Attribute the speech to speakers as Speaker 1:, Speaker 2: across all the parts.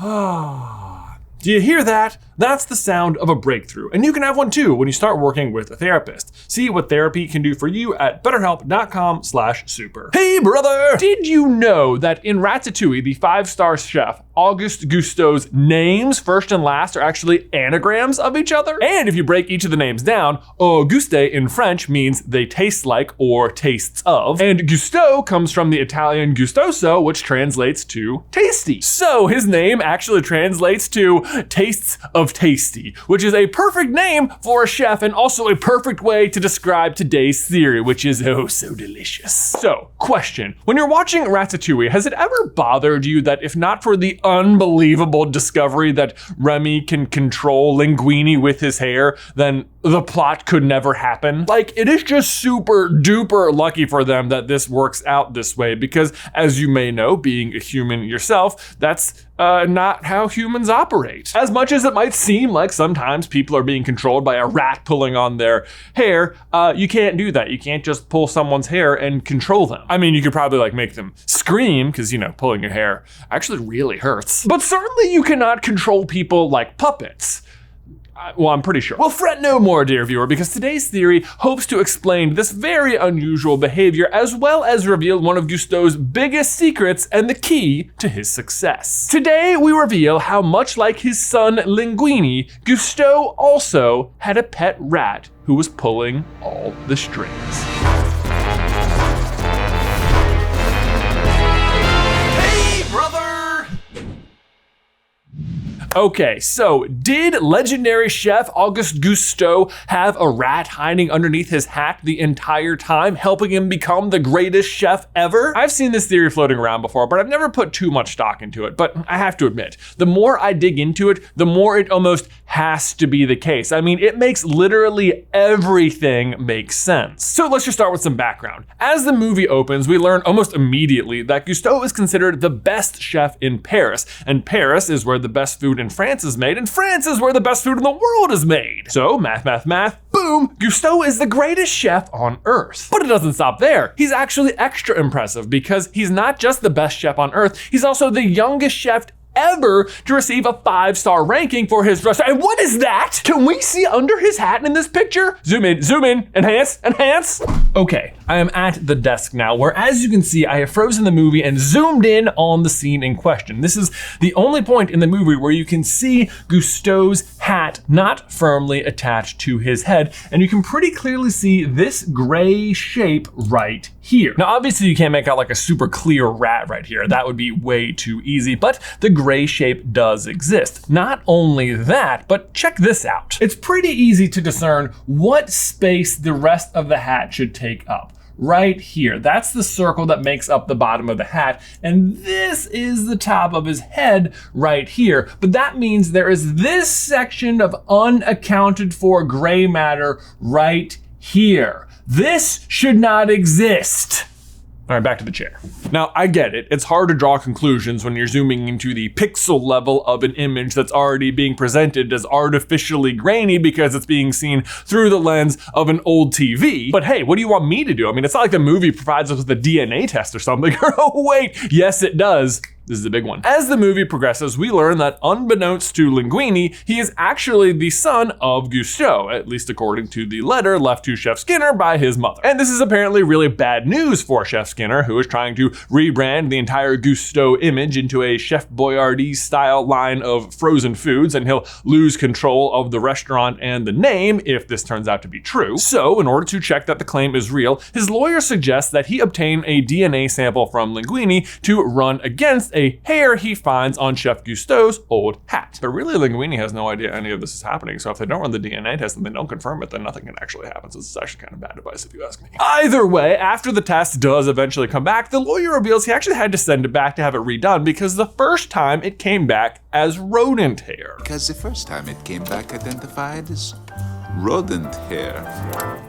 Speaker 1: Do you hear that? That's the sound of a breakthrough, and you can have one too when you start working with a therapist. See what therapy can do for you at betterhelp.com/super. Hey brother! Did you know that in Ratatouille, the 5-star chef, Auguste Gusteau's names, first and last, are actually anagrams of each other? And if you break each of the names down, Auguste in French means they taste like or tastes of, and Gusteau comes from the Italian gustoso, which translates to tasty. So his name actually translates to tastes of tasty, which is a perfect name for a chef and also a perfect way to describe today's theory, which is oh so delicious. So, question, when you're watching Ratatouille, has it ever bothered you that if not for the unbelievable discovery that Remy can control Linguini with his hair, then the plot could never happen? Like, it is just super duper lucky for them that this works out this way, because as you may know, being a human yourself, that's not how humans operate. As much as it might seem like sometimes people are being controlled by a rat pulling on their hair, you can't do that. You can't just pull someone's hair and control them. I mean, you could probably like make them scream, because, you know, pulling your hair actually really hurts. But certainly you cannot control people like puppets. Well, I'm pretty sure. Well, fret no more, dear viewer, because today's theory hopes to explain this very unusual behavior, as well as reveal one of Gusteau's biggest secrets and the key to his success. Today, we reveal how, much like his son Linguini, Gusteau also had a pet rat who was pulling all the strings. Okay, so did legendary chef Auguste Gusteau have a rat hiding underneath his hat the entire time, helping him become the greatest chef ever? I've seen this theory floating around before, but I've never put too much stock into it. But I have to admit, the more I dig into it, the more it almost has to be the case. I mean, it makes literally everything make sense. So let's just start with some background. As the movie opens, we learn almost immediately that Gusteau is considered the best chef in Paris, and Paris is where the best food in France is made, and France is where the best food in the world is made. So math, boom, Gusteau is the greatest chef on earth. But it doesn't stop there. He's actually extra impressive because he's not just the best chef on earth, he's also the youngest chef ever to receive a 5-star ranking for his restaurant. And what is that? Can we see under his hat in this picture? Zoom in, enhance. Okay, I am at the desk now, where as you can see, I have frozen the movie and zoomed in on the scene in question. This is the only point in the movie where you can see Gusteau's hat not firmly attached to his head, and you can pretty clearly see this gray shape right here. Now, obviously you can't make out like a super clear rat right here. That would be way too easy, but the gray shape does exist. Not only that, but check this out. It's pretty easy to discern what space the rest of the hat should take up. Right here, that's the circle that makes up the bottom of the hat, and this is the top of his head right here. But that means there is this section of unaccounted for gray matter right here. This should not exist. All right, back to the chair. Now, I get it. It's hard to draw conclusions when you're zooming into the pixel level of an image that's already being presented as artificially grainy because it's being seen through the lens of an old TV. But hey, what do you want me to do? I mean, it's not like the movie provides us with a DNA test or something. Oh, wait, yes, it does. This is the big one. As the movie progresses, we learn that unbeknownst to Linguini, he is actually the son of Gusteau, at least according to the letter left to Chef Skinner by his mother. And this is apparently really bad news for Chef Skinner, who is trying to rebrand the entire Gusteau image into a Chef Boyardee style line of frozen foods, and he'll lose control of the restaurant and the name if this turns out to be true. So, in order to check that the claim is real, his lawyer suggests that he obtain a DNA sample from Linguini to run against a hair he finds on Chef Gusteau's old hat. But really, Linguini has no idea any of this is happening, so if they don't run the DNA test and they don't confirm it, then nothing can actually happen. So this is actually kind of bad advice if you ask me. Either way, after the test does eventually come back, the lawyer reveals he actually had to send it back to have it redone because the first time it came back as rodent hair.
Speaker 2: Because the first time it came back identified as rodent hair.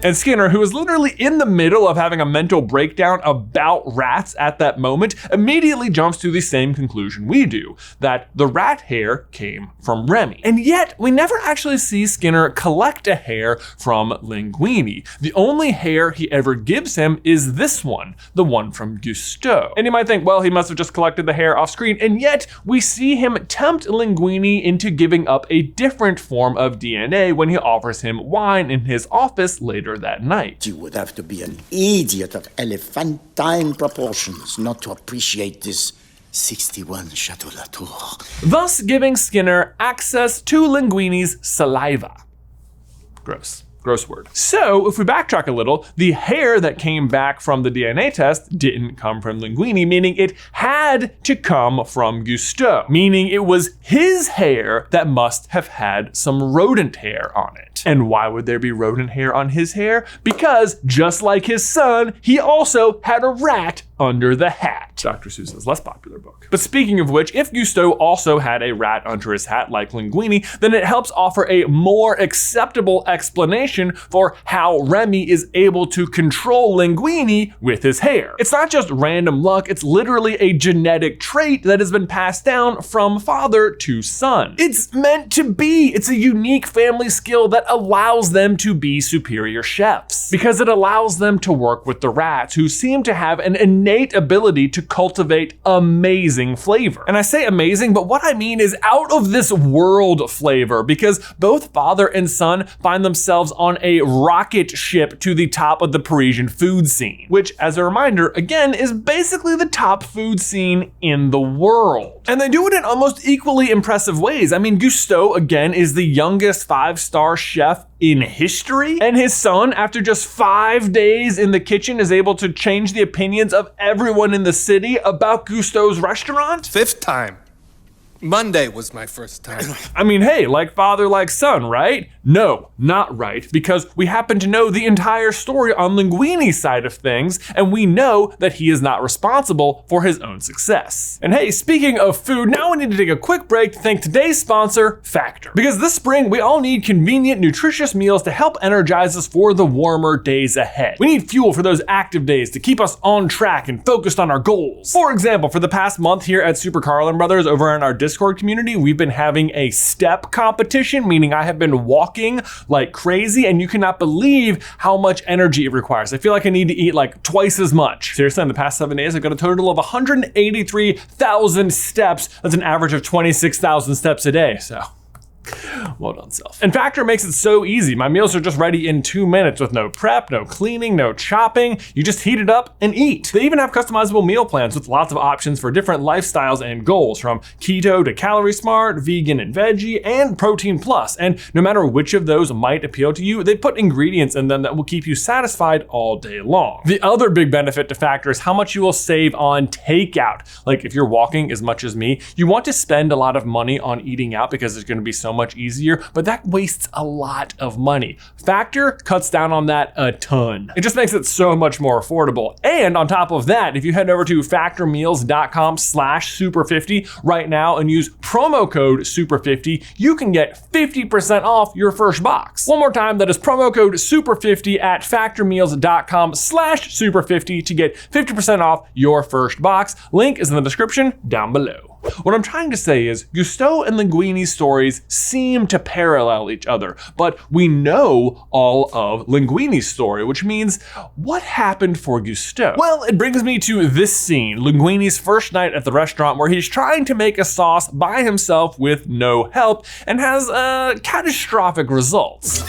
Speaker 1: And Skinner, who is literally in the middle of having a mental breakdown about rats at that moment, immediately jumps to the same conclusion we do, that the rat hair came from Remy. And yet, we never actually see Skinner collect a hair from Linguini. The only hair he ever gives him is this one, the one from Gusteau. And you might think, well, he must have just collected the hair off screen, and yet we see him tempt Linguini into giving up a different form of DNA when he offers him wine in his office later that night.
Speaker 2: You would have to be an idiot of elephantine proportions not to appreciate this 61 Chateau Latour.
Speaker 1: Thus giving Skinner access to Linguini's saliva. Gross. Gross word. So if we backtrack a little, the hair that came back from the DNA test didn't come from Linguini, meaning it had to come from Gusteau, meaning it was his hair that must have had some rodent hair on it. And why would there be rodent hair on his hair? Because just like his son, he also had a rat under the hat. Dr. Seuss's less popular book. But speaking of which, if Gusteau also had a rat under his hat like Linguini, then it helps offer a more acceptable explanation for how Remy is able to control Linguini with his hair. It's not just random luck, it's literally a genetic trait that has been passed down from father to son. It's meant to be. It's a unique family skill that allows them to be superior chefs, because it allows them to work with the rats, who seem to have an innate ability to cultivate amazing flavor. And I say amazing, but what I mean is out of this world flavor, because both father and son find themselves on a rocket ship to the top of the Parisian food scene, which, as a reminder, again, is basically the top food scene in the world. And they do it in almost equally impressive ways. I mean, Gusteau, again, is the youngest 5-star chef in history, and his son, after just 5 days in the kitchen, is able to change the opinions of everyone in the city about Gusteau's restaurant.
Speaker 3: 5th time. Monday was my first time.
Speaker 1: I mean, hey, like father, like son, right? No, not right, because we happen to know the entire story on Linguini's side of things, and we know that he is not responsible for his own success. And hey, speaking of food, now we need to take a quick break to thank today's sponsor, Factor. Because this spring, we all need convenient, nutritious meals to help energize us for the warmer days ahead. We need fuel for those active days to keep us on track and focused on our goals. For example, for the past month here at SuperCarlinBrothers over in our Discord community, we've been having a step competition, meaning I have been walking like crazy, and you cannot believe how much energy it requires. I feel like I need to eat like twice as much. Seriously, in the past 7 days, I've got a total of 183,000 steps. That's an average of 26,000 steps a day, so well done, self. And Factor makes it so easy. My meals are just ready in 2 minutes with no prep, no cleaning, no chopping. You just heat it up and eat. They even have customizable meal plans with lots of options for different lifestyles and goals, from keto to calorie smart, vegan and veggie, and protein plus. And no matter which of those might appeal to you, they put ingredients in them that will keep you satisfied all day long. The other big benefit to Factor is how much you will save on takeout. Like if you're walking as much as me, you want to spend a lot of money on eating out because it's going to be so much easier, but that wastes a lot of money. Factor cuts down on that a ton. It just makes it so much more affordable. And on top of that, if you head over to factormeals.com/super50 right now and use promo code super50, you can get 50% off your first box. One more time, that is promo code super50 at factormeals.com/super50 to get 50% off your first box. Link is in the description down below. What I'm trying to say is Gusteau and Linguini's stories seem to parallel each other, but we know all of Linguini's story, which means what happened for Gusteau? Well, it brings me to this scene, Linguini's first night at the restaurant, where he's trying to make a sauce by himself with no help and has catastrophic results.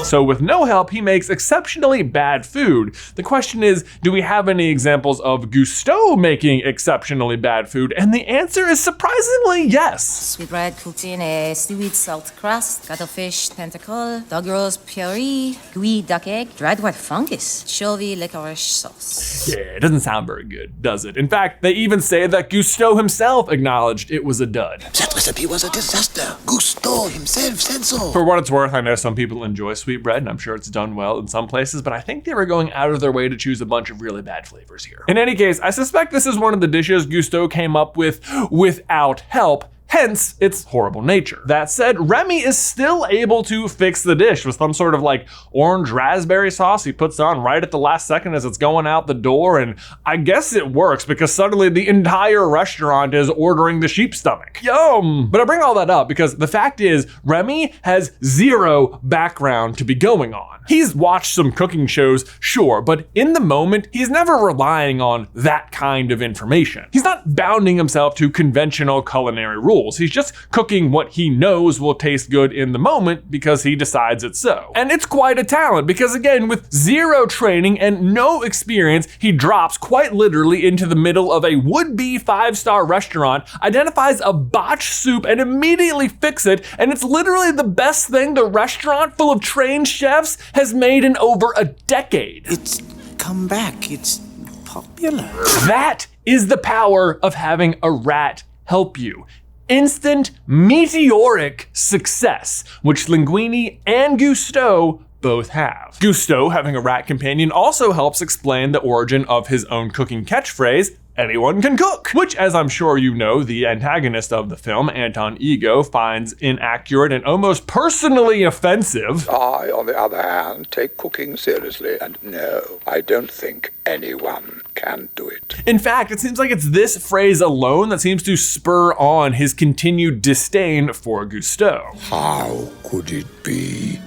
Speaker 1: So with no help, he makes exceptionally bad food. The question is, do we have any examples of Gusteau making exceptionally bad food? And the answer is surprisingly yes.
Speaker 4: Sweetbread cooked in a seaweed salt crust, cuttlefish tentacle, dog rose puree, gooey duck egg, dried white fungus, chovy licorice sauce.
Speaker 1: Yeah, it doesn't sound very good, does it? In fact, they even say that Gusteau himself acknowledged it was a dud.
Speaker 2: That recipe was a disaster. Gusteau himself said so.
Speaker 1: For what it's worth, I know some people enjoy sweetbread, and I'm sure it's done well in some places, but I think they were going out of their way to choose a bunch of really bad flavors here. In any case, I suspect this is one of the dishes Gusteau came up with without help. hence its horrible nature. That said, Remy is still able to fix the dish with some sort of like orange raspberry sauce he puts on right at the last second as it's going out the door, and I guess it works because suddenly the entire restaurant is ordering the sheep stomach. Yum! But I bring all that up because the fact is, Remy has zero background to be going on. He's watched some cooking shows, sure, but in the moment, he's never relying on that kind of information. He's not bounding himself to conventional culinary rules. He's just cooking what he knows will taste good in the moment because he decides it's so. And it's quite a talent because, again, with zero training and no experience, he drops quite literally into the middle of a would-be 5-star restaurant, identifies a botched soup and immediately fixes it, and it's literally the best thing the restaurant full of trained chefs has made in over a decade.
Speaker 2: It's come back. It's popular.
Speaker 1: That is the power of having a rat help you. Instant, meteoric success, which Linguini and Gusteau both have. Gusteau, having a rat companion, also helps explain the origin of his own cooking catchphrase, "Anyone can cook," which, as I'm sure you know, the antagonist of the film, Anton Ego, finds inaccurate and almost personally offensive.
Speaker 5: I, on the other hand, take cooking seriously, and no, I don't think anyone can do it.
Speaker 1: In fact, it seems like it's this phrase alone that seems to spur on his continued disdain for Gusteau.
Speaker 5: How could it be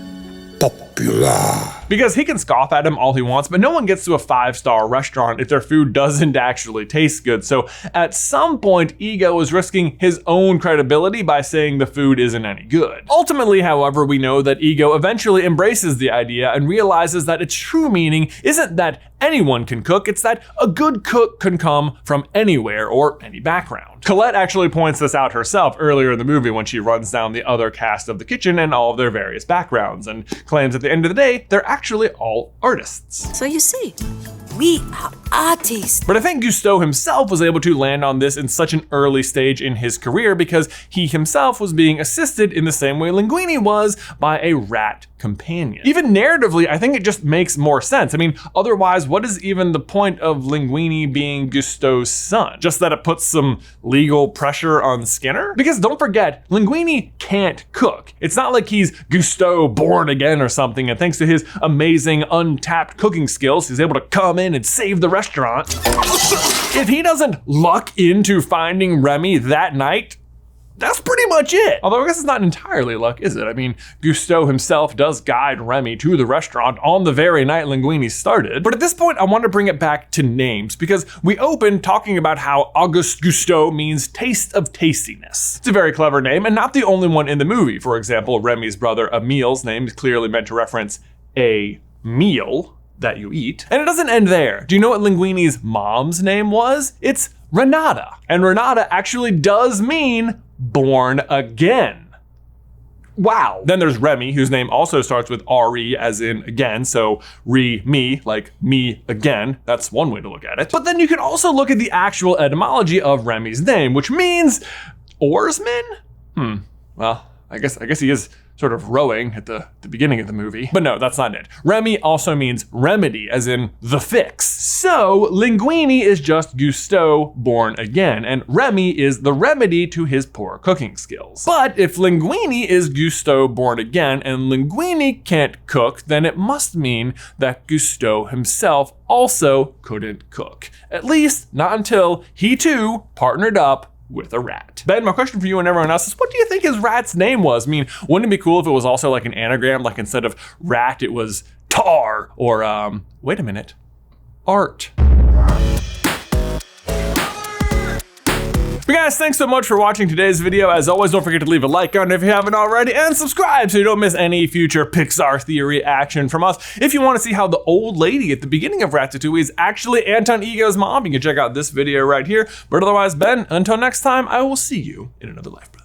Speaker 5: popular?
Speaker 1: Because he can scoff at him all he wants, but no one gets to a 5-star restaurant if their food doesn't actually taste good. So at some point, Ego is risking his own credibility by saying the food isn't any good. Ultimately, however, we know that Ego eventually embraces the idea and realizes that its true meaning isn't that anyone can cook, it's that a good cook can come from anywhere or any background. Colette actually points this out herself earlier in the movie when she runs down the other cast of the kitchen and all of their various backgrounds and claims at the end of the day, they're actually all artists.
Speaker 6: So you see, we are artists.
Speaker 1: But I think Gusteau himself was able to land on this in such an early stage in his career because he himself was being assisted in the same way Linguini was by a rat companion. Even narratively, I think it just makes more sense. I mean, otherwise, what is even the point of Linguini being Gusteau's son? Just that it puts some legal pressure on Skinner? Because don't forget, Linguini can't cook. It's not like he's Gusteau born again or something, and thanks to his amazing untapped cooking skills, he's able to come in and save the restaurant. If he doesn't luck into finding Remy that night, that's pretty much it. Although I guess it's not entirely luck, is it? I mean, Gusteau himself does guide Remy to the restaurant on the very night Linguini started. But at this point, I want to bring it back to names because we open talking about how Auguste Gusteau means taste of tastiness. It's a very clever name and not the only one in the movie. For example, Remy's brother Emil's name is clearly meant to reference a meal that you eat. And it doesn't end there. Do you know what Linguini's mom's name was? It's Renata. And Renata actually does mean born again. Wow. Then there's Remy, whose name also starts with R-E as in again, so re-me, like me again. That's one way to look at it. But then you can also look at the actual etymology of Remy's name, which means oarsman? Well, I guess he is sort of rowing at the beginning of the movie. But no, that's not it. Remy also means remedy, as in the fix. So Linguini is just Gusteau born again, and Remy is the remedy to his poor cooking skills. But if Linguini is Gusteau born again and Linguini can't cook, then it must mean that Gusteau himself also couldn't cook. At least not until he too partnered up with a rat. Ben, my question for you and everyone else is, what do you think his rat's name was? I mean, wouldn't it be cool if it was also like an anagram, like instead of rat, it was tar, or wait a minute, art. But guys, thanks so much for watching today's video. As always, don't forget to leave a like on it if you haven't already, and subscribe so you don't miss any future Pixar theory action from us. If you want to see how the old lady at the beginning of Ratatouille is actually Anton Ego's mom, you can check out this video right here. But otherwise, Ben, until next time, I will see you in another life, brother.